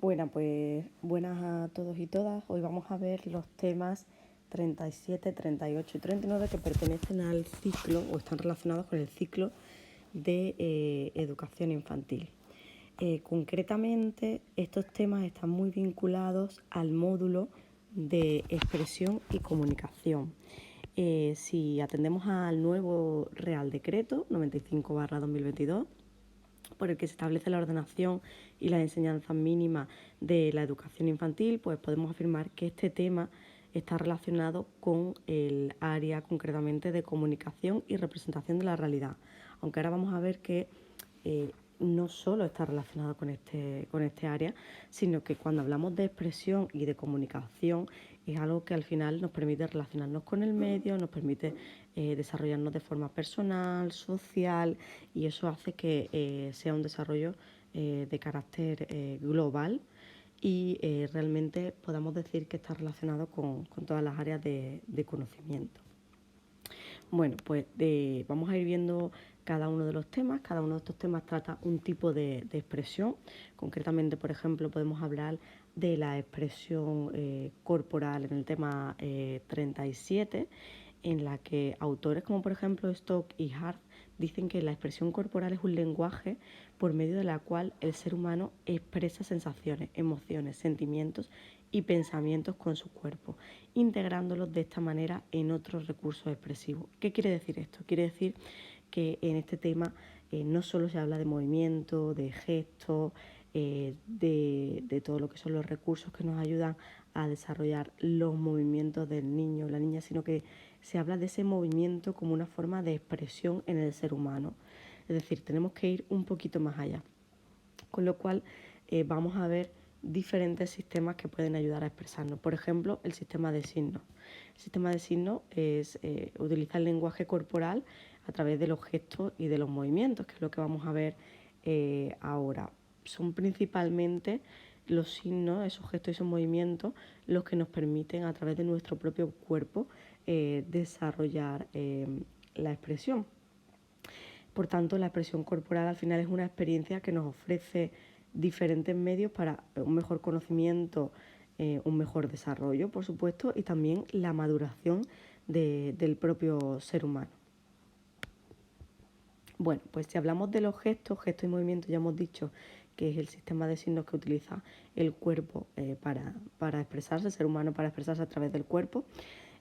Bueno, pues buenas a todos y todas. Hoy vamos a ver los temas 37, 38 y 39 que pertenecen al ciclo o están relacionados con el ciclo de educación infantil. Concretamente, estos temas están muy vinculados al módulo de expresión y comunicación. Si atendemos al nuevo Real Decreto 95/2022, por el que se establece la ordenación y la enseñanza mínima de la educación infantil, pues podemos afirmar que este tema está relacionado con el área concretamente de comunicación y representación de la realidad. Aunque ahora vamos a ver que no solo está relacionado con este área, sino que cuando hablamos de expresión y de comunicación es algo que al final nos permite relacionarnos con el medio, nos permite desarrollarnos de forma personal, social, y eso hace que sea un desarrollo de carácter global y realmente podamos decir que está relacionado con todas las áreas de conocimiento. Bueno, pues vamos a ir viendo cada uno de los temas. Cada uno de estos temas trata un tipo de expresión. Concretamente, por ejemplo, podemos hablar de la expresión corporal en el tema 37, en la que autores como por ejemplo Stock y Hart dicen que la expresión corporal es un lenguaje por medio de la cual el ser humano expresa sensaciones, emociones, sentimientos y pensamientos con su cuerpo, integrándolos de esta manera en otros recursos expresivos. ¿Qué quiere decir esto? Quiere decir que en este tema no solo se habla de movimiento, de gestos, de todo lo que son los recursos que nos ayudan a desarrollar los movimientos del niño o la niña, sino que se habla de ese movimiento como una forma de expresión en el ser humano. Es decir, tenemos que ir un poquito más allá. Con lo cual vamos a ver diferentes sistemas que pueden ayudar a expresarnos. Por ejemplo, el sistema de signos. El sistema de signos utiliza el lenguaje corporal a través de los gestos y de los movimientos, que es lo que vamos a ver ahora. Son principalmente los signos, esos gestos y esos movimientos, los que nos permiten a través de nuestro propio cuerpo desarrollar la expresión. Por tanto, la expresión corporal al final es una experiencia que nos ofrece diferentes medios para un mejor conocimiento, un mejor desarrollo, por supuesto, y también la maduración del propio ser humano. Bueno, pues si hablamos de los gestos y movimientos, ya hemos dicho que es el sistema de signos que utiliza el cuerpo para expresarse, el ser humano para expresarse a través del cuerpo.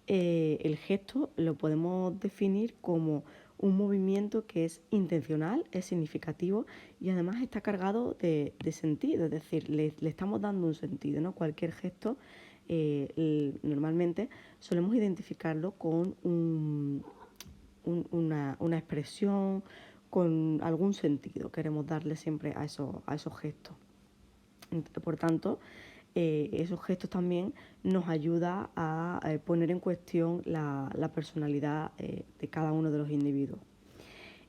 El gesto lo podemos definir como un movimiento que es intencional, es significativo y además está cargado de sentido, es decir, le estamos dando un sentido, ¿no? Cualquier gesto normalmente solemos identificarlo con una expresión, con algún sentido, queremos darle siempre a esos gestos. Por tanto, esos gestos también nos ayudan a poner en cuestión la personalidad de cada uno de los individuos.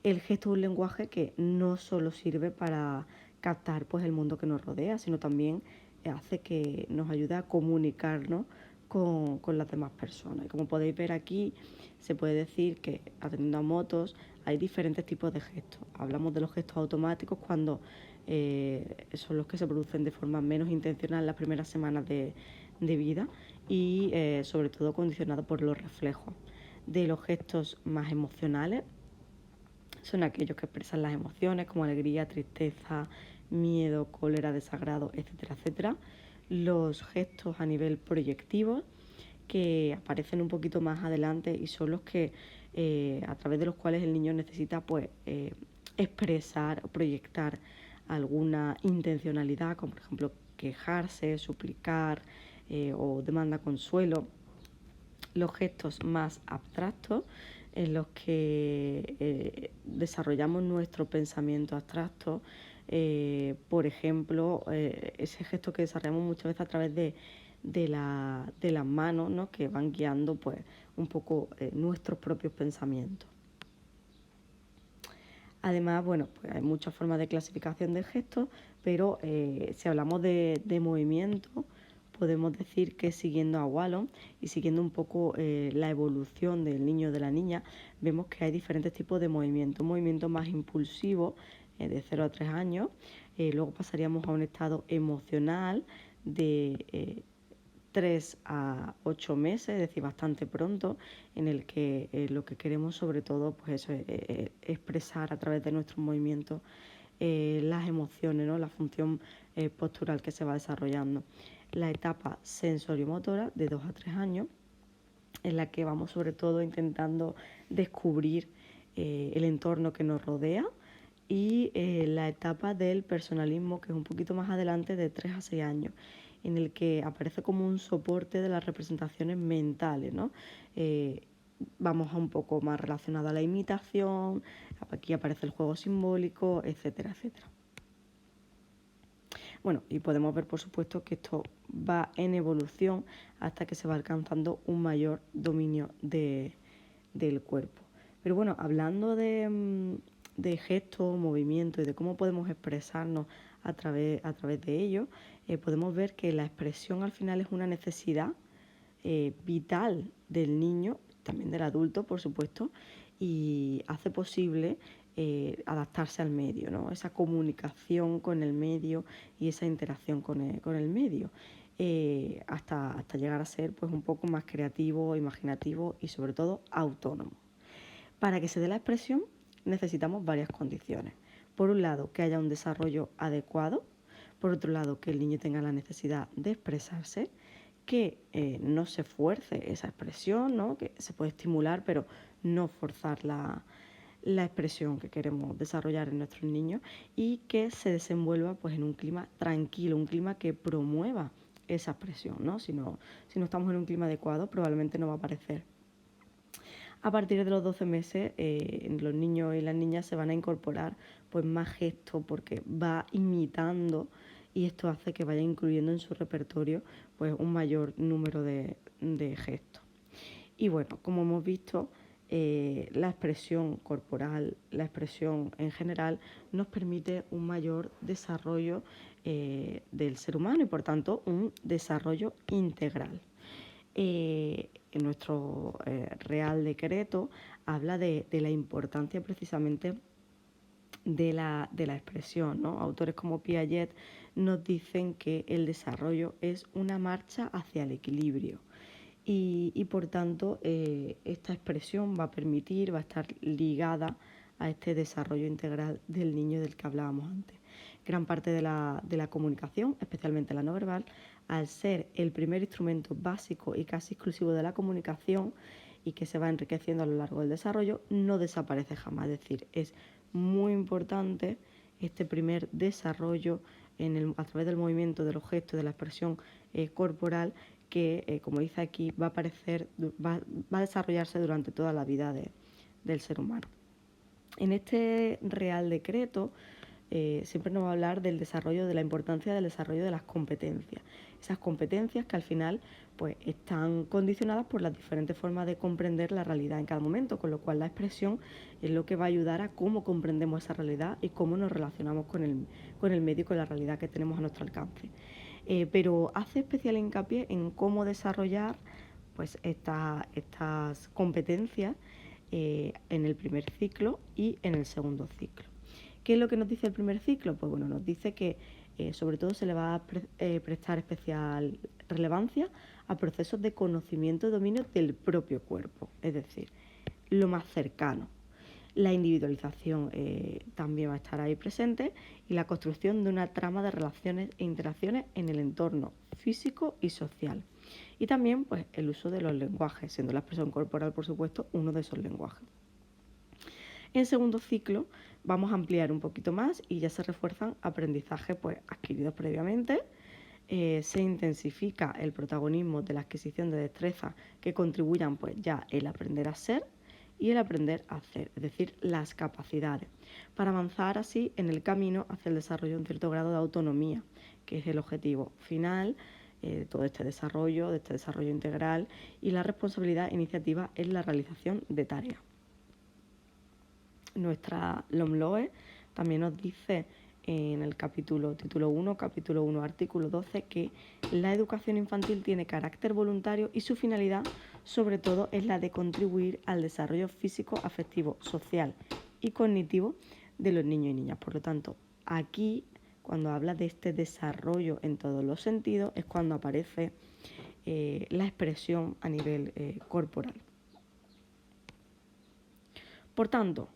El gesto es un lenguaje que no solo sirve para captar pues, el mundo que nos rodea, sino también hace que nos ayude a comunicarnos con las demás personas. Y como podéis ver aquí, se puede decir que atendiendo a motos hay diferentes tipos de gestos. Hablamos de los gestos automáticos cuando son los que se producen de forma menos intencional las primeras semanas de vida y sobre todo condicionados por los reflejos. De los gestos más emocionales son aquellos que expresan las emociones como alegría, tristeza, miedo, cólera, desagrado, etcétera, etcétera. Los gestos a nivel proyectivo, que aparecen un poquito más adelante y son los que a través de los cuales el niño necesita pues expresar o proyectar alguna intencionalidad, como por ejemplo quejarse, suplicar o demanda consuelo. Los gestos más abstractos en los que desarrollamos nuestro pensamiento abstracto, por ejemplo, ese gesto que desarrollamos muchas veces a través de las manos, ¿no? Que van guiando pues un poco nuestros propios pensamientos. Además, bueno, pues hay muchas formas de clasificación de gestos, pero si hablamos de movimiento, podemos decir que siguiendo a Wallon y siguiendo un poco la evolución del niño o de la niña, vemos que hay diferentes tipos de movimientos. Un movimiento más impulsivo, de 0 a 3 años. Luego pasaríamos a un estado emocional de 3 a 8 meses, es decir, bastante pronto, en el que lo que queremos sobre todo pues eso, es expresar a través de nuestros movimientos las emociones, ¿no? La función postural que se va desarrollando. La etapa sensoriomotora de 2 a 3 años, en la que vamos sobre todo intentando descubrir el entorno que nos rodea, y la etapa del personalismo, que es un poquito más adelante, de 3 a 6 años, en el que aparece como un soporte de las representaciones mentales, ¿no? Vamos a un poco más relacionado a la imitación, aquí aparece el juego simbólico, etcétera, etcétera. Bueno, y podemos ver, por supuesto, que esto va en evolución hasta que se va alcanzando un mayor dominio del cuerpo. Pero bueno, hablando de gestos, movimientos y de cómo podemos expresarnos a través de ellos, podemos ver que la expresión al final es una necesidad vital del niño, también del adulto, por supuesto, y hace posible adaptarse al medio, ¿no? Esa comunicación con el medio y esa interacción con el medio, hasta llegar a ser pues un poco más creativo, imaginativo y sobre todo autónomo. Para que se dé la expresión necesitamos varias condiciones. Por un lado, que haya un desarrollo adecuado. Por otro lado, que el niño tenga la necesidad de expresarse, que no se fuerce esa expresión, ¿no? Que se puede estimular, pero no forzar la expresión que queremos desarrollar en nuestros niños, y que se desenvuelva pues en un clima tranquilo, un clima que promueva esa expresión, ¿no? Si no estamos en un clima adecuado, probablemente no va a aparecer. A partir de los 12 meses, los niños y las niñas se van a incorporar pues más gestos, porque va imitando, y esto hace que vaya incluyendo en su repertorio pues un mayor número de gestos. Y bueno, como hemos visto, la expresión corporal, la expresión en general, nos permite un mayor desarrollo del ser humano y por tanto un desarrollo integral. En nuestro Real Decreto habla de la importancia precisamente de la expresión, ¿no? Autores como Piaget nos dicen que el desarrollo es una marcha hacia el equilibrio, y por tanto esta expresión va a estar ligada a este desarrollo integral del niño del que hablábamos antes. Gran parte de la comunicación, especialmente la no verbal, al ser el primer instrumento básico y casi exclusivo de la comunicación, y que se va enriqueciendo a lo largo del desarrollo, no desaparece jamás. Es decir, es muy importante este primer desarrollo a través del movimiento, de los gestos, de la expresión corporal, que, como dice aquí, va a desarrollarse durante toda la vida del ser humano. En este Real Decreto siempre nos va a hablar del desarrollo, de la importancia del desarrollo de las competencias. Esas competencias que al final pues están condicionadas por las diferentes formas de comprender la realidad en cada momento, con lo cual la expresión es lo que va a ayudar a cómo comprendemos esa realidad y cómo nos relacionamos con el medio y con la realidad que tenemos a nuestro alcance. Pero hace especial hincapié en cómo desarrollar pues estas competencias en el primer ciclo y en el segundo ciclo. ¿Qué es lo que nos dice el primer ciclo? Pues bueno, nos dice que sobre todo se le va a prestar especial relevancia a procesos de conocimiento y dominio del propio cuerpo, es decir, lo más cercano. La individualización también va a estar ahí presente, y la construcción de una trama de relaciones e interacciones en el entorno físico y social. Y también pues, el uso de los lenguajes, siendo la expresión corporal, por supuesto, uno de esos lenguajes. En segundo ciclo vamos a ampliar un poquito más y ya se refuerzan aprendizajes pues, adquiridos previamente. Se intensifica el protagonismo de la adquisición de destrezas que contribuyan pues, ya el aprender a ser y el aprender a hacer, es decir, las capacidades, para avanzar así en el camino hacia el desarrollo de un cierto grado de autonomía, que es el objetivo final de todo este desarrollo integral, y la responsabilidad iniciativa en la realización de tareas. Nuestra LOMLOE también nos dice en el título 1, artículo 12, que la educación infantil tiene carácter voluntario y su finalidad, sobre todo, es la de contribuir al desarrollo físico, afectivo, social y cognitivo de los niños y niñas. Por lo tanto, aquí, cuando habla de este desarrollo en todos los sentidos, es cuando aparece la expresión a nivel corporal. Por tanto,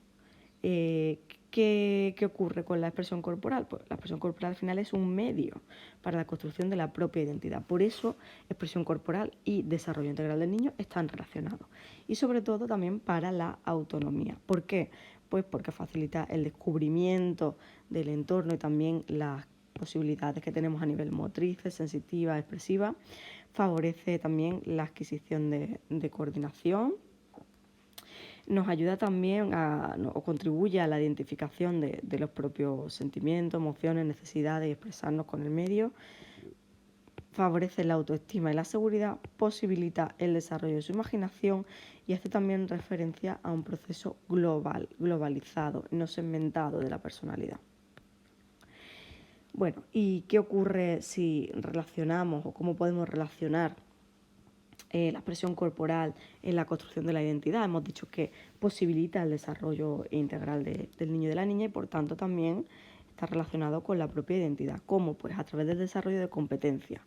¿qué ocurre con la expresión corporal? Pues la expresión corporal al final es un medio para la construcción de la propia identidad. Por eso, expresión corporal y desarrollo integral del niño están relacionados. Y sobre todo también para la autonomía. ¿Por qué? Pues porque facilita el descubrimiento del entorno y también las posibilidades que tenemos a nivel motrices, sensitiva, expresiva. Favorece también la adquisición de coordinación. Nos ayuda también o contribuye a la identificación de los propios sentimientos, emociones, necesidades y expresarnos con el medio. Favorece la autoestima y la seguridad, posibilita el desarrollo de su imaginación y hace también referencia a un proceso globalizado, no segmentado de la personalidad. Bueno, ¿y qué ocurre si relacionamos o cómo podemos relacionar la expresión corporal en la construcción de la identidad? Hemos dicho que posibilita el desarrollo integral del niño y de la niña y por tanto también está relacionado con la propia identidad. ¿Cómo? Pues a través del desarrollo de competencias.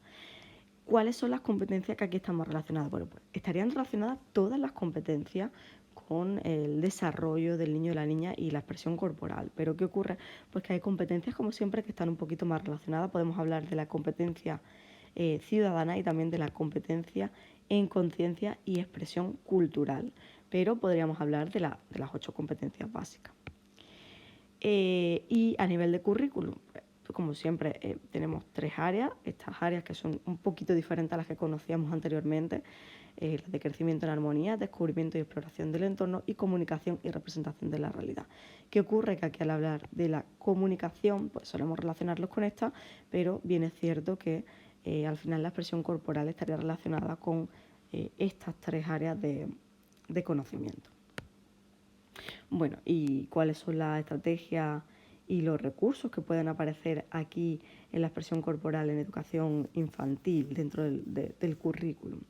¿Cuáles son las competencias que aquí estamos relacionadas? Bueno, pues estarían relacionadas todas las competencias con el desarrollo del niño y la niña y la expresión corporal. ¿Pero qué ocurre? Pues que hay competencias, como siempre, que están un poquito más relacionadas. Podemos hablar de la competencia ciudadana y también de la competencia en conciencia y expresión cultural. Pero podríamos hablar de las 8 competencias básicas. Y a nivel de currículum, como siempre, tenemos 3 áreas, estas áreas que son un poquito diferentes a las que conocíamos anteriormente, las de crecimiento en armonía, descubrimiento y exploración del entorno y comunicación y representación de la realidad. ¿Qué ocurre? Que aquí al hablar de la comunicación, pues solemos relacionarlos con esta, pero bien es cierto que al final la expresión corporal estaría relacionada con estas 3 áreas de conocimiento. Bueno, ¿y cuáles son las estrategias y los recursos que pueden aparecer aquí en la expresión corporal en educación infantil dentro del currículum?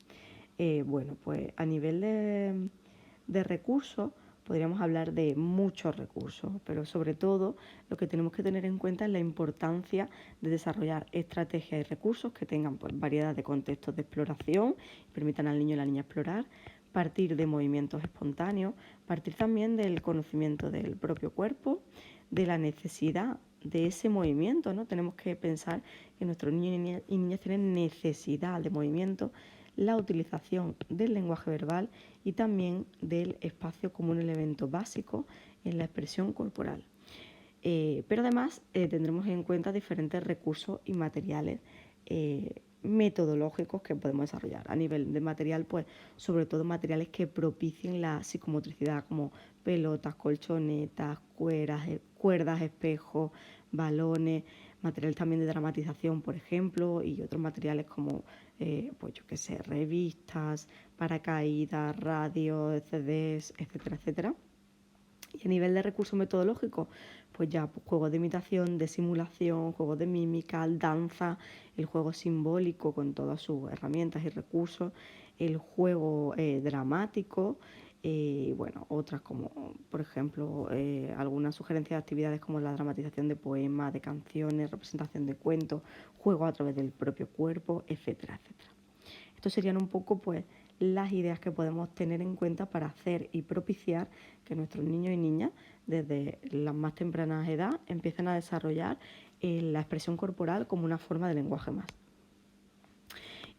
Bueno, pues a nivel de recursos podríamos hablar de muchos recursos, pero sobre todo lo que tenemos que tener en cuenta es la importancia de desarrollar estrategias y recursos que tengan pues, variedad de contextos de exploración, permitan al niño y la niña explorar, partir de movimientos espontáneos, partir también del conocimiento del propio cuerpo, de la necesidad de ese movimiento, ¿no? Tenemos que pensar que nuestros niños y niñas tienen necesidad de movimiento, la utilización del lenguaje verbal y también del espacio como un elemento básico en la expresión corporal. Pero además tendremos en cuenta diferentes recursos y materiales metodológicos que podemos desarrollar. A nivel de material, pues sobre todo materiales que propicien la psicomotricidad, como pelotas, colchonetas, cuerdas, espejos, balones, materiales también de dramatización, por ejemplo, y otros materiales como, pues yo qué sé, revistas, paracaídas, radios, CDs, etcétera, etcétera. Y a nivel de recursos metodológicos, pues ya pues, juegos de imitación, de simulación, juegos de mímica, danza, el juego simbólico con todas sus herramientas y recursos, el juego dramático, bueno, otras como, por ejemplo, algunas sugerencias de actividades como la dramatización de poemas, de canciones, representación de cuentos, juego a través del propio cuerpo, etcétera, etcétera. Estos serían un poco, pues, las ideas que podemos tener en cuenta para hacer y propiciar que nuestros niños y niñas, desde las más tempranas edad, empiecen a desarrollar la expresión corporal como una forma de lenguaje más.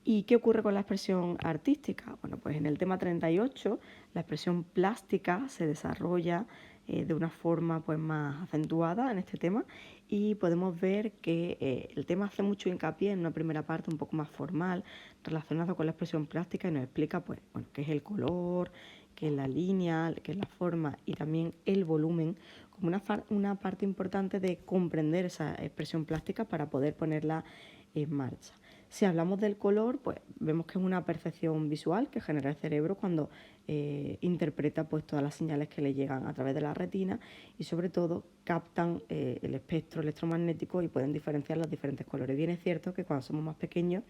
¿Y qué ocurre con la expresión artística? Bueno, pues en el tema 38 la expresión plástica se desarrolla de una forma pues, más acentuada en este tema y podemos ver que el tema hace mucho hincapié en una primera parte un poco más formal relacionado con la expresión plástica y nos explica pues, bueno, qué es el color, qué es la línea, qué es la forma y también el volumen como una parte importante de comprender esa expresión plástica para poder ponerla en marcha. Si hablamos del color, pues vemos que es una percepción visual que genera el cerebro cuando interpreta pues, todas las señales que le llegan a través de la retina y sobre todo captan el espectro electromagnético y pueden diferenciar los diferentes colores. Bien es cierto que cuando somos más pequeños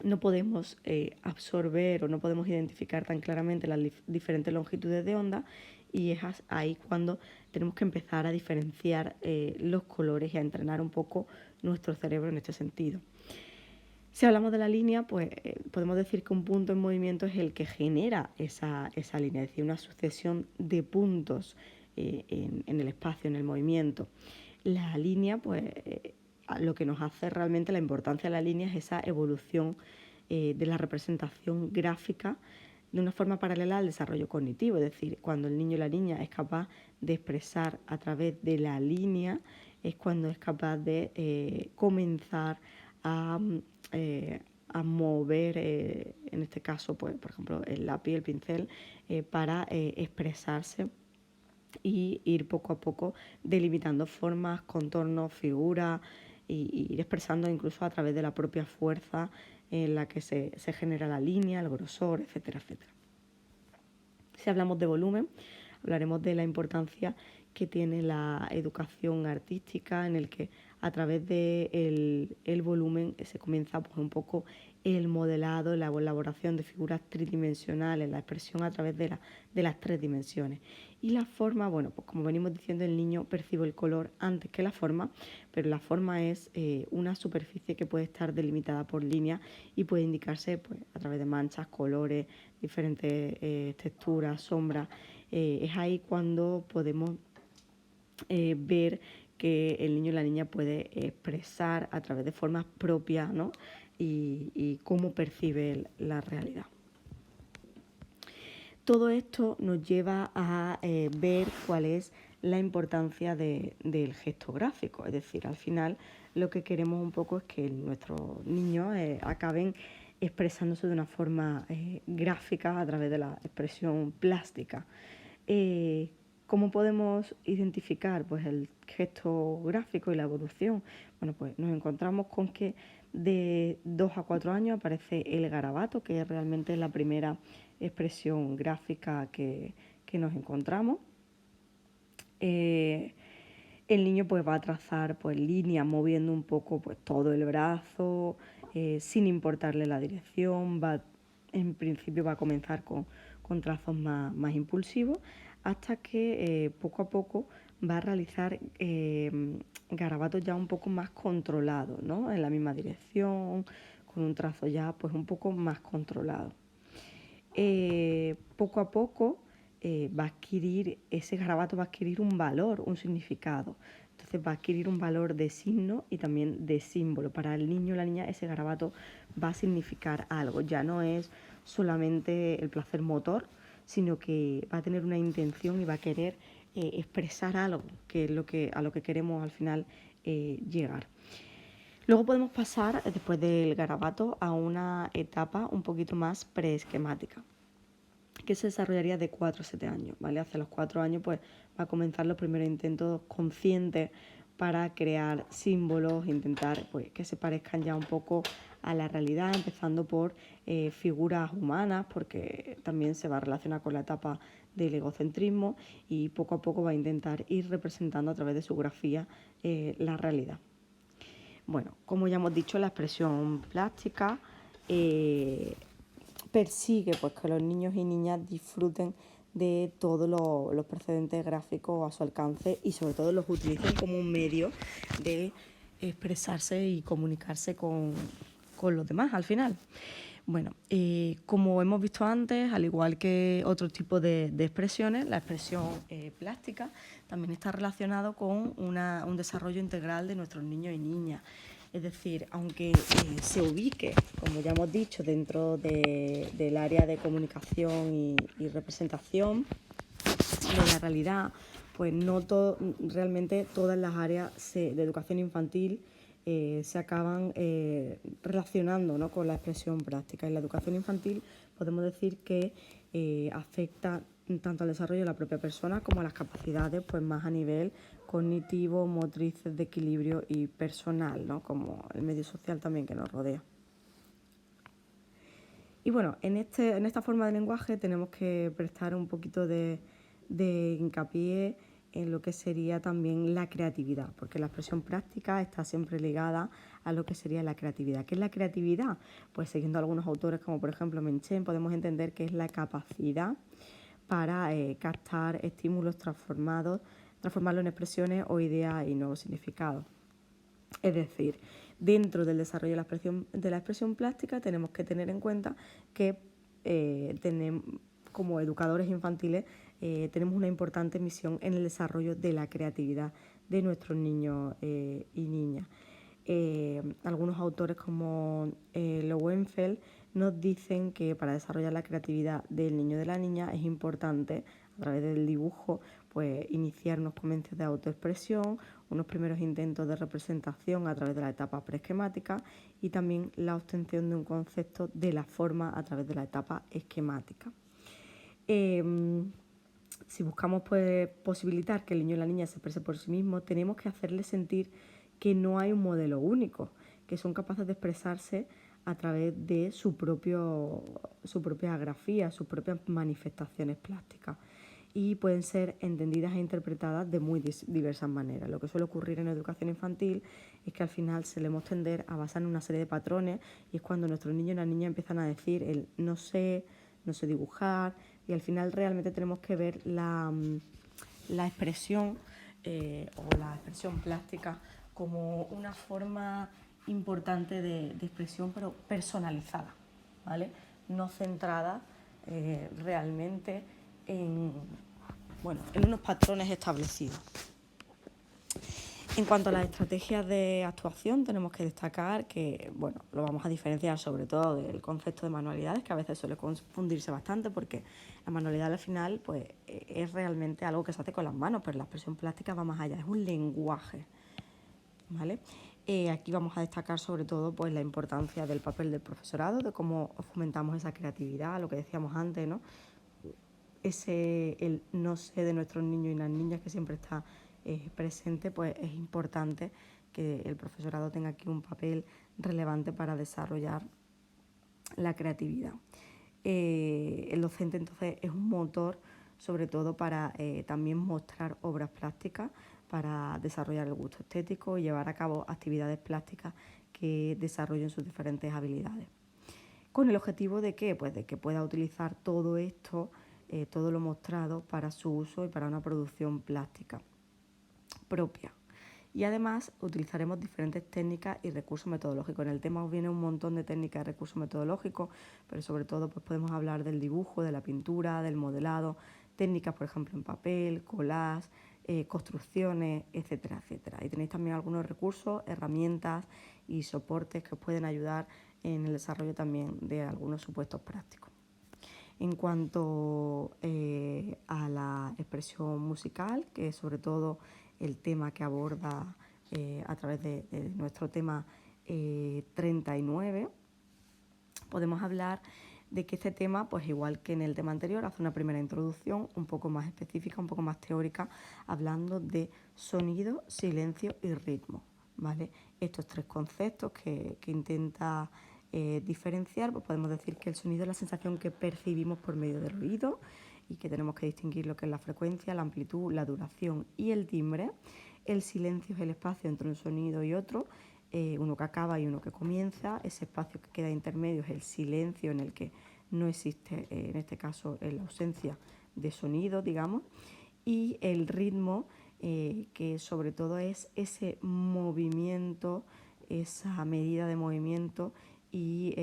no podemos absorber o no podemos identificar tan claramente las diferentes longitudes de onda, y es ahí cuando tenemos que empezar a diferenciar los colores y a entrenar un poco nuestro cerebro en este sentido. Si hablamos de la línea, pues podemos decir que un punto en movimiento es el que genera esa línea, es decir, una sucesión de puntos en el espacio, en el movimiento. La línea, pues lo que nos hace realmente la importancia de la línea es esa evolución de la representación gráfica de una forma paralela al desarrollo cognitivo, es decir, cuando el niño o la niña es capaz de expresar a través de la línea, es cuando es capaz de comenzar a, a mover, en este caso, pues, por ejemplo, el lápiz, el pincel, para expresarse y ir poco a poco delimitando formas, contornos, figuras, y ir expresando incluso a través de la propia fuerza en la que se genera la línea, el grosor, etcétera, etcétera. Si hablamos de volumen, hablaremos de la importancia que tiene la educación artística, en el que a través del el volumen se comienza pues, un poco el modelado, la elaboración de figuras tridimensionales, la expresión a través de las tres dimensiones. Y la forma, bueno, pues como venimos diciendo, el niño percibe el color antes que la forma, pero la forma es una superficie que puede estar delimitada por líneas y puede indicarse pues, a través de manchas, colores, diferentes texturas, sombras. Es ahí cuando podemos ver que el niño o la niña puede expresar a través de formas propias, ¿no? y cómo percibe la realidad. Todo esto nos lleva a ver cuál es la importancia del gesto gráfico, es decir, al final lo que queremos un poco es que nuestros niños acaben expresándose de una forma gráfica a través de la expresión plástica. ¿Cómo podemos identificar pues, el gesto gráfico y la evolución? Bueno, pues nos encontramos con que de 2 a 4 años aparece el garabato, que es realmente la primera expresión gráfica que nos encontramos. El niño pues va a trazar pues líneas moviendo un poco pues todo el brazo sin importarle la dirección, en principio va a comenzar con trazos más impulsivos, hasta que poco a poco va a realizar garabatos ya un poco más controlados, ¿no? En la misma dirección, con un trazo ya pues un poco más controlado. Poco a poco va a adquirir, ese garabato va a adquirir un valor, un significado. Entonces va a adquirir un valor de signo y también de símbolo. Para el niño o la niña ese garabato va a significar algo. Ya no es solamente el placer motor, sino que va a tener una intención y va a querer expresar algo, que es a lo que queremos al final llegar. Luego podemos pasar, después del garabato, a una etapa un poquito más preesquemática, que se desarrollaría de 4 a 7 años, ¿vale? Hacia los 4 años pues va a comenzar los primeros intentos conscientes para crear símbolos, intentar pues, que se parezcan ya un poco a la realidad, empezando por figuras humanas, porque también se va a relacionar con la etapa del egocentrismo, y poco a poco va a intentar ir representando a través de su grafía la realidad. Bueno, como ya hemos dicho, la expresión plástica persigue pues, que los niños y niñas disfruten de todos los precedentes gráficos a su alcance y sobre todo los utilicen como un medio de expresarse y comunicarse con los demás al final. Bueno, como hemos visto antes, al igual que otro tipo de expresiones, la expresión plástica también está relacionado con un desarrollo integral de nuestros niños y niñas. Es decir, aunque se ubique, como ya hemos dicho, dentro del área de comunicación y representación de la realidad, pues no realmente todas las áreas de educación infantil se acaban relacionando, ¿no?, con la expresión práctica. En la educación infantil podemos decir que afecta tanto al desarrollo de la propia persona como a las capacidades pues, más a nivel cognitivo, motrices, de equilibrio y personal, ¿no?, como el medio social también que nos rodea. Y bueno, en esta forma de lenguaje tenemos que prestar un poquito de hincapié en lo que sería también la creatividad, porque la expresión plástica está siempre ligada a lo que sería la creatividad. ¿Qué es la creatividad? Pues siguiendo algunos autores como por ejemplo Menchen, podemos entender que es la capacidad para captar estímulos transformarlos en expresiones o ideas y nuevos significados. Es decir, dentro del desarrollo de la expresión plástica tenemos que tener en cuenta que como educadores infantiles tenemos una importante misión en el desarrollo de la creatividad de nuestros niños y niñas. Algunos autores como Lowenfeld nos dicen que para desarrollar la creatividad del niño o de la niña es importante, a través del dibujo, pues iniciar unos comienzos de autoexpresión, unos primeros intentos de representación a través de la etapa preesquemática y también la obtención de un concepto de la forma a través de la etapa esquemática. Si buscamos pues, posibilitar que el niño o la niña se exprese por sí mismo, tenemos que hacerle sentir que no hay un modelo único, que son capaces de expresarse a través de su propia grafía, sus propias manifestaciones plásticas, y pueden ser entendidas e interpretadas de muy diversas maneras. Lo que suele ocurrir en la educación infantil es que al final solemos tender a basar en una serie de patrones, y es cuando nuestros niños y las niñas empiezan a decir el no sé dibujar, y al final realmente tenemos que ver la expresión o la expresión plástica como una forma importante de expresión, pero personalizada, ¿vale? No centrada realmente en unos patrones establecidos. En cuanto a las estrategias de actuación, tenemos que destacar que, lo vamos a diferenciar sobre todo del concepto de manualidades, que a veces suele confundirse bastante, porque la manualidad al final pues, es realmente algo que se hace con las manos, pero la expresión plástica va más allá, es un lenguaje, ¿vale? Aquí vamos a destacar sobre todo pues, la importancia del papel del profesorado, de cómo fomentamos esa creatividad, lo que decíamos antes, ¿no? El no sé de nuestros niños y las niñas que siempre está presente, pues es importante que el profesorado tenga aquí un papel relevante para desarrollar la creatividad. El docente entonces es un motor sobre todo para también mostrar obras plásticas, para desarrollar el gusto estético y llevar a cabo actividades plásticas que desarrollen sus diferentes habilidades. ¿Con el objetivo de qué? Pues de que pueda utilizar todo esto, todo lo mostrado para su uso y para una producción plástica propia. Y además utilizaremos diferentes técnicas y recursos metodológicos. En el tema os viene un montón de técnicas y recursos metodológicos, pero sobre todo pues podemos hablar del dibujo, de la pintura, del modelado, técnicas por ejemplo en papel, collage, construcciones, etcétera, etcétera. Y tenéis también algunos recursos, herramientas y soportes que os pueden ayudar en el desarrollo también de algunos supuestos prácticos. En cuanto a la expresión musical, que es sobre todo el tema que aborda a través de nuestro tema 39, podemos hablar de que este tema, pues igual que en el tema anterior, hace una primera introducción un poco más específica, un poco más teórica, hablando de sonido, silencio y ritmo, ¿vale? Estos tres conceptos que intenta diferenciar, pues podemos decir que el sonido es la sensación que percibimos por medio del oído y que tenemos que distinguir lo que es la frecuencia, la amplitud, la duración y el timbre. El silencio es el espacio entre un sonido y otro, uno que acaba y uno que comienza. Ese espacio que queda intermedio es el silencio, en el que no existe, en este caso, la ausencia de sonido, digamos. Y el ritmo, que sobre todo es ese movimiento, esa medida de movimiento y,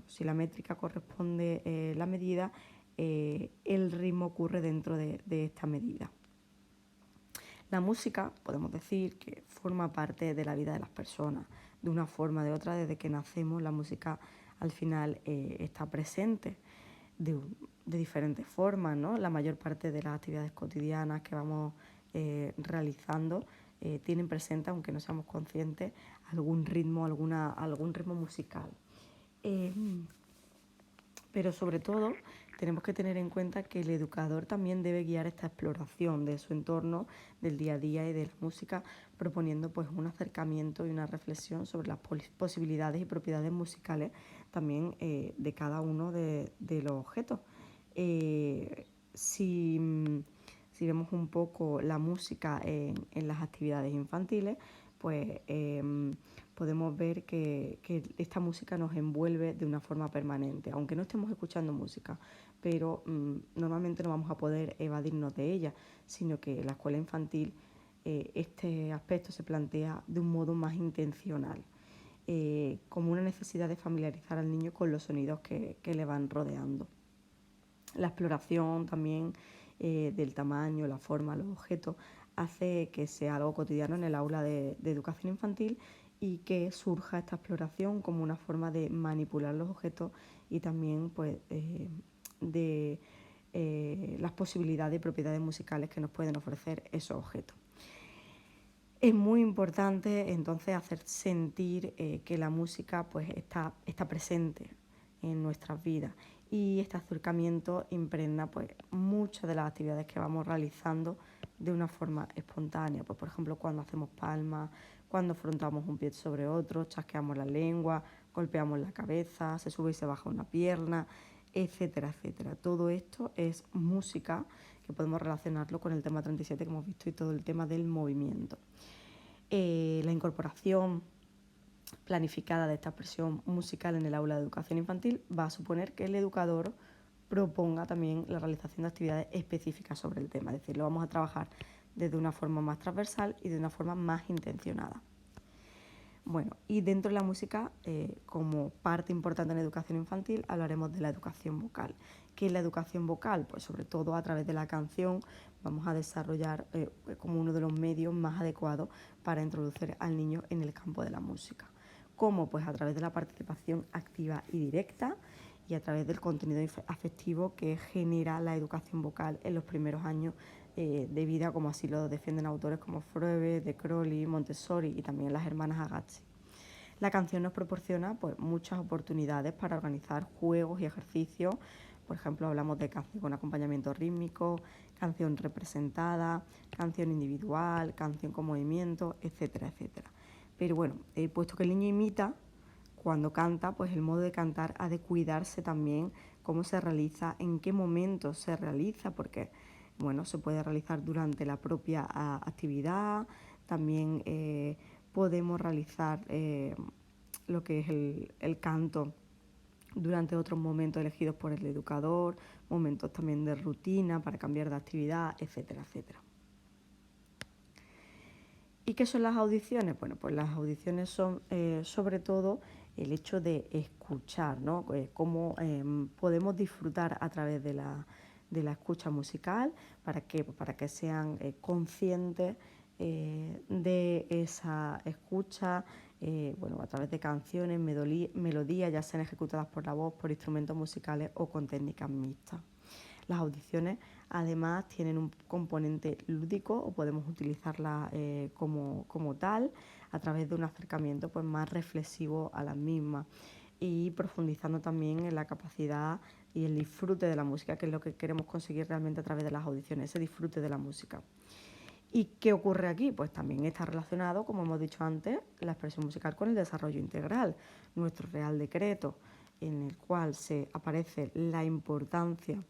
si la métrica corresponde la medida, el ritmo ocurre dentro de esta medida. La música, podemos decir, que forma parte de la vida de las personas, de una forma o de otra. Desde que nacemos, la música al final está presente de diferentes formas, ¿no? La mayor parte de las actividades cotidianas que vamos realizando tienen presente, aunque no seamos conscientes, algún ritmo musical. Pero sobre todo tenemos que tener en cuenta que el educador también debe guiar esta exploración de su entorno, del día a día y de la música, proponiendo pues un acercamiento y una reflexión sobre las posibilidades y propiedades musicales también de cada uno de los objetos. Si Si vemos un poco la música en las actividades infantiles, pues podemos ver que esta música nos envuelve de una forma permanente, aunque no estemos escuchando música, pero normalmente no vamos a poder evadirnos de ella, sino que en la escuela infantil este aspecto se plantea de un modo más intencional, como una necesidad de familiarizar al niño con los sonidos que le van rodeando. La exploración también del tamaño, la forma, los objetos, hace que sea algo cotidiano en el aula de educación infantil y que surja esta exploración como una forma de manipular los objetos y también pues, de las posibilidades y propiedades musicales que nos pueden ofrecer esos objetos. Es muy importante entonces hacer sentir que la música pues, está presente en nuestras vidas y este acercamiento impregna pues, muchas de las actividades que vamos realizando de una forma espontánea. Pues, por ejemplo, cuando hacemos palmas, cuando afrontamos un pie sobre otro, chasqueamos la lengua, golpeamos la cabeza, se sube y se baja una pierna, etcétera, etcétera. Todo esto es música que podemos relacionarlo con el tema 37 que hemos visto y todo el tema del movimiento. La incorporación planificada de esta expresión musical en el aula de educación infantil va a suponer que el educador proponga también la realización de actividades específicas sobre el tema, es decir, lo vamos a trabajar desde una forma más transversal y de una forma más intencionada. Bueno, y dentro de la música, como parte importante en la educación infantil, hablaremos de la educación vocal. ¿Qué es la educación vocal? Pues sobre todo a través de la canción vamos a desarrollar como uno de los medios más adecuados para introducir al niño en el campo de la música. ¿Cómo? Pues a través de la participación activa y directa y a través del contenido afectivo que genera la educación vocal en los primeros años de vida, como así lo defienden autores como Freud, De Crowley, Montessori y también las hermanas Agazzi. La canción nos proporciona pues, muchas oportunidades para organizar juegos y ejercicios. Por ejemplo, hablamos de canción con acompañamiento rítmico, canción representada, canción individual, canción con movimiento, etcétera, etcétera. Pero bueno, puesto que el niño imita, cuando canta, pues el modo de cantar ha de cuidarse también cómo se realiza, en qué momento se realiza, porque bueno, se puede realizar durante la propia actividad, también podemos realizar lo que es el canto durante otros momentos elegidos por el educador, momentos también de rutina para cambiar de actividad, etcétera, etcétera. ¿Y qué son las audiciones? Bueno, pues las audiciones son sobre todo el hecho de escuchar, ¿no? Cómo podemos disfrutar a través de la escucha musical, ¿para qué? Pues para que sean conscientes de esa escucha, bueno, a través de canciones, melodías, ya sean ejecutadas por la voz, por instrumentos musicales o con técnicas mixtas. Las audiciones además tienen un componente lúdico o podemos utilizarlas como tal a través de un acercamiento pues, más reflexivo a las mismas y profundizando también en la capacidad y el disfrute de la música, que es lo que queremos conseguir realmente a través de las audiciones, ese disfrute de la música. ¿Y qué ocurre aquí? Pues también está relacionado, como hemos dicho antes, la expresión musical con el desarrollo integral. Nuestro Real Decreto, en el cual se aparece la importancia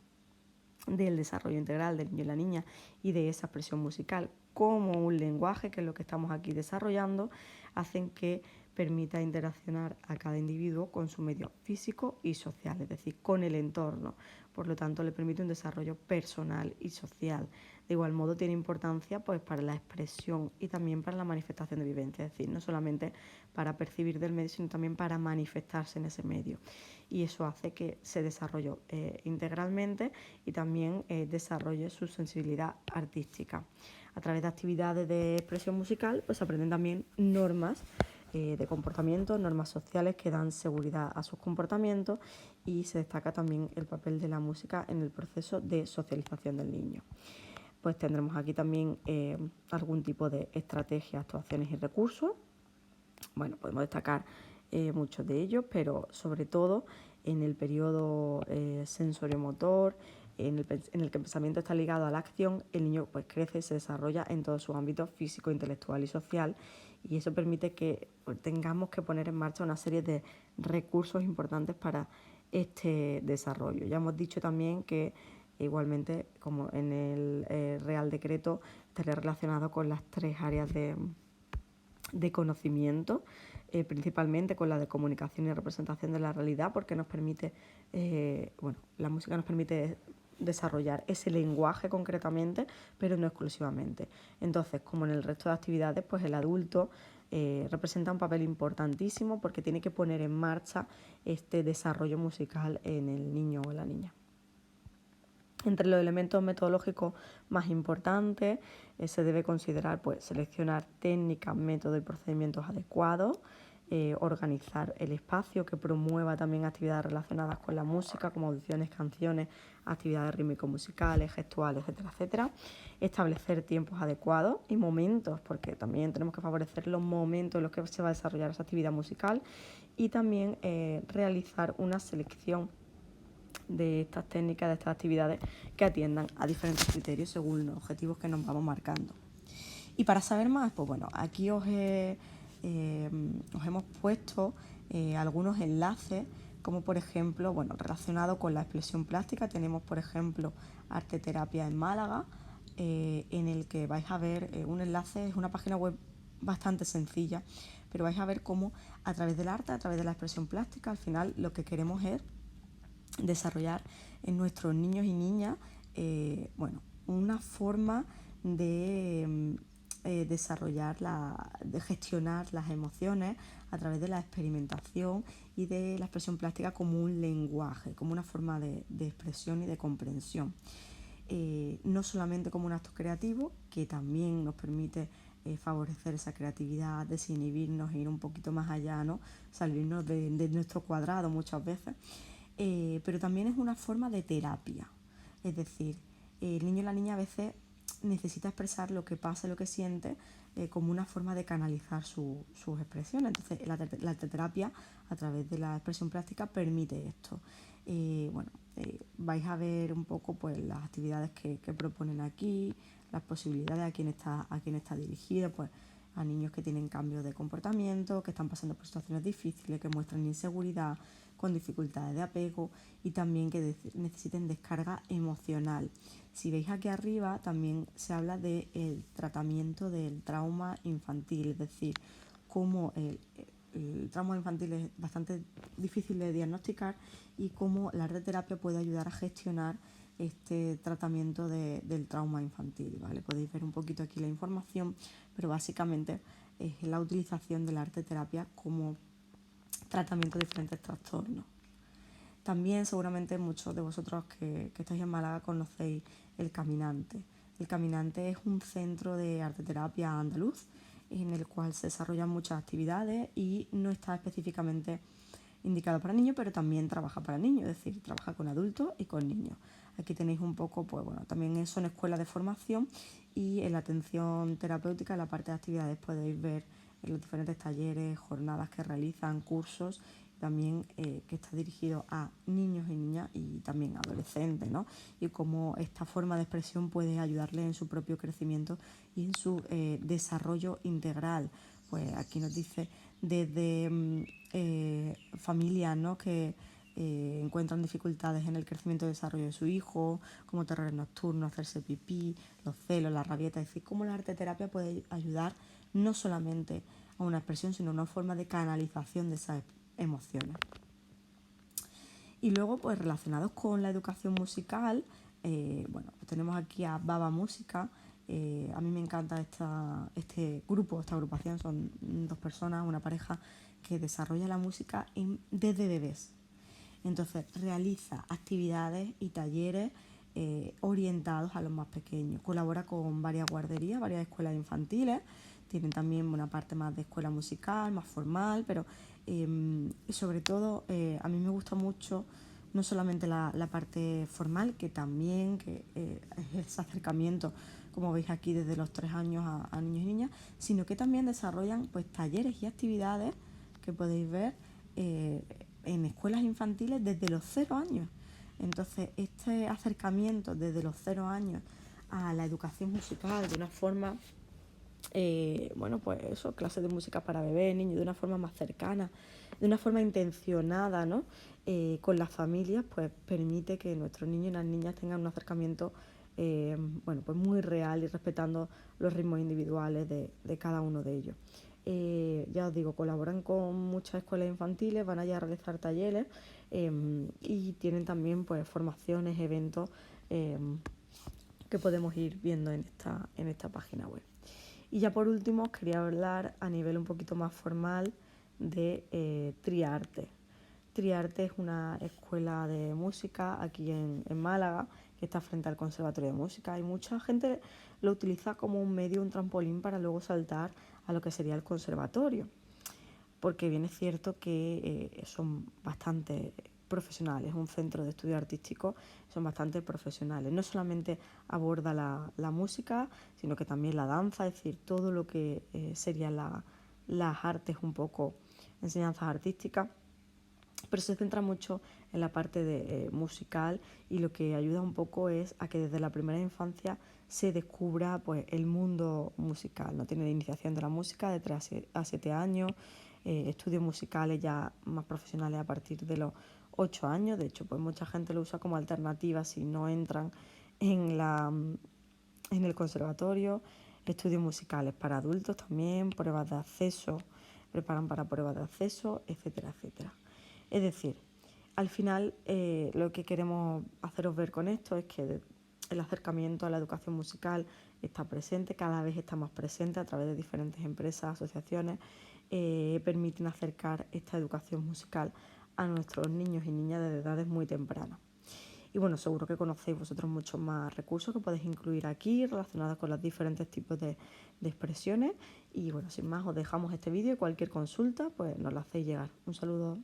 del desarrollo integral del niño y la niña y de esa expresión musical como un lenguaje, que es lo que estamos aquí desarrollando, hacen que permita interaccionar a cada individuo con su medio físico y social, es decir, con el entorno. Por lo tanto, le permite un desarrollo personal y social. De igual modo, tiene importancia pues, para la expresión y también para la manifestación de vivencia, es decir, no solamente para percibir del medio, sino también para manifestarse en ese medio. Y eso hace que se desarrolle integralmente y también desarrolle su sensibilidad artística. A través de actividades de expresión musical, pues aprenden también normas de comportamiento, normas sociales que dan seguridad a sus comportamientos y se destaca también el papel de la música en el proceso de socialización del niño. Pues tendremos aquí también algún tipo de estrategias, actuaciones y recursos. Bueno, podemos destacar muchos de ellos, pero sobre todo en el periodo sensorio-motor, en el que el pensamiento está ligado a la acción, el niño pues, crece y se desarrolla en todos sus ámbitos físico, intelectual y social, y eso permite que pues, tengamos que poner en marcha una serie de recursos importantes para este desarrollo. Ya hemos dicho también que igualmente, como en el Real Real Decreto estaría relacionado con las 3 áreas de conocimiento, principalmente con la de comunicación y representación de la realidad, porque nos permite, la música nos permite desarrollar ese lenguaje concretamente, pero no exclusivamente. Entonces, como en el resto de actividades, pues el adulto representa un papel importantísimo porque tiene que poner en marcha este desarrollo musical en el niño o la niña. Entre los elementos metodológicos más importantes se debe considerar seleccionar técnicas, métodos y procedimientos adecuados, organizar el espacio que promueva también actividades relacionadas con la música, como audiciones, canciones, actividades rítmico-musicales, gestuales, etcétera, etcétera. Establecer tiempos adecuados y momentos, porque también tenemos que favorecer los momentos en los que se va a desarrollar esa actividad musical, y también realizar una selección de estas técnicas, de estas actividades que atiendan a diferentes criterios según los objetivos que nos vamos marcando. Y para saber más, aquí os hemos puesto algunos enlaces, como por ejemplo, relacionado con la expresión plástica, tenemos por ejemplo Arte Terapia en Málaga, en el que vais a ver un enlace, es una página web bastante sencilla, pero vais a ver cómo a través del arte, a través de la expresión plástica, al final lo que queremos es desarrollar en nuestros niños y niñas una forma de desarrollar, de gestionar las emociones a través de la experimentación y de la expresión plástica como un lenguaje, como una forma de expresión y de comprensión. No solamente como un acto creativo, que también nos permite favorecer esa creatividad, desinhibirnos e ir un poquito más allá, ¿no? Salirnos de nuestro cuadrado muchas veces, pero también es una forma de terapia. Es decir, el niño y la niña a veces necesita expresar lo que pasa, lo que siente, como una forma de canalizar sus expresiones. Entonces, la arteterapia, a través de la expresión plástica, permite esto. Vais a ver un poco las actividades que proponen aquí, las posibilidades a quién está dirigida, a niños que tienen cambios de comportamiento, que están pasando por situaciones difíciles, que muestran inseguridad, con dificultades de apego y también que necesiten descarga emocional. Si veis aquí arriba también se habla del tratamiento del trauma infantil, es decir, cómo el trauma infantil es bastante difícil de diagnosticar y cómo la arteterapia puede ayudar a gestionar este tratamiento del trauma infantil, ¿vale? Podéis ver un poquito aquí la información, pero básicamente es la utilización de la arteterapia como tratamiento de diferentes trastornos. También seguramente muchos de vosotros que estáis en Málaga conocéis El Caminante. El Caminante es un centro de arteterapia andaluz en el cual se desarrollan muchas actividades y no está específicamente indicado para niños, pero también trabaja para niños, es decir, trabaja con adultos y con niños. Aquí tenéis un poco, también son escuelas de formación y en la atención terapéutica, en la parte de actividades, podéis ver en los diferentes talleres, jornadas que realizan, cursos, también que está dirigido a niños y niñas y también adolescentes, ¿no? Y cómo esta forma de expresión puede ayudarles en su propio crecimiento y en su desarrollo integral. Pues aquí nos dice desde familias, ¿no?, que encuentran dificultades en el crecimiento y desarrollo de su hijo, como terrores nocturnos, hacerse pipí, los celos, la rabieta, es decir, cómo la arteterapia puede ayudar no solamente a una expresión, sino a una forma de canalización de esas emociones. Y luego, relacionados con la educación musical, tenemos aquí a Baba Música. A mí me encanta este grupo, esta agrupación, son 2 personas, una pareja que desarrolla la música desde bebés. Entonces realiza actividades y talleres orientados a los más pequeños. Colabora con varias guarderías, varias escuelas infantiles. Tienen también una parte más de escuela musical, más formal, pero sobre todo a mí me gusta mucho no solamente la parte formal, que también es ese acercamiento, como veis aquí, desde los 3 años a niños y niñas, sino que también desarrollan talleres y actividades que podéis ver en escuelas infantiles desde los 0 años. Entonces, este acercamiento desde los 0 años a la educación musical de una forma, clases de música para bebés, niños, de una forma más cercana, de una forma intencionada, ¿no? Con las familias, permite que nuestros niños y las niñas tengan un acercamiento bueno, pues muy real y respetando los ritmos individuales de cada uno de ellos. Ya os digo, colaboran con muchas escuelas infantiles, van allá a realizar talleres y tienen también pues formaciones, eventos que podemos ir viendo en esta página web. Y ya por último os quería hablar a nivel un poquito más formal de Triarte. Triarte es una escuela de música aquí en Málaga, que está frente al Conservatorio de Música, y mucha gente lo utiliza como un medio, un trampolín para luego saltar a lo que sería el conservatorio, porque bien es cierto que son bastante profesionales, un centro de estudio artístico, son bastante profesionales. No solamente aborda la música, sino que también la danza, es decir, todo lo que serían las artes un poco, enseñanzas artísticas, pero se centra mucho en la parte musical, y lo que ayuda un poco es a que desde la primera infancia se descubra pues el mundo musical, no tiene la iniciación de la música de 3 a 7 años, estudios musicales ya más profesionales a partir de los 8 años, de hecho pues mucha gente lo usa como alternativa si no entran en el conservatorio, estudios musicales para adultos también, pruebas de acceso, preparan para pruebas de acceso, etcétera, etcétera. Es decir, al final lo que queremos haceros ver con esto es que el acercamiento a la educación musical está presente, cada vez está más presente a través de diferentes empresas, asociaciones, permiten acercar esta educación musical a nuestros niños y niñas desde edades muy tempranas. Y bueno, seguro que conocéis vosotros muchos más recursos que podéis incluir aquí relacionados con los diferentes tipos de expresiones. Y bueno, sin más, os dejamos este vídeo y cualquier consulta pues nos la hacéis llegar. Un saludo.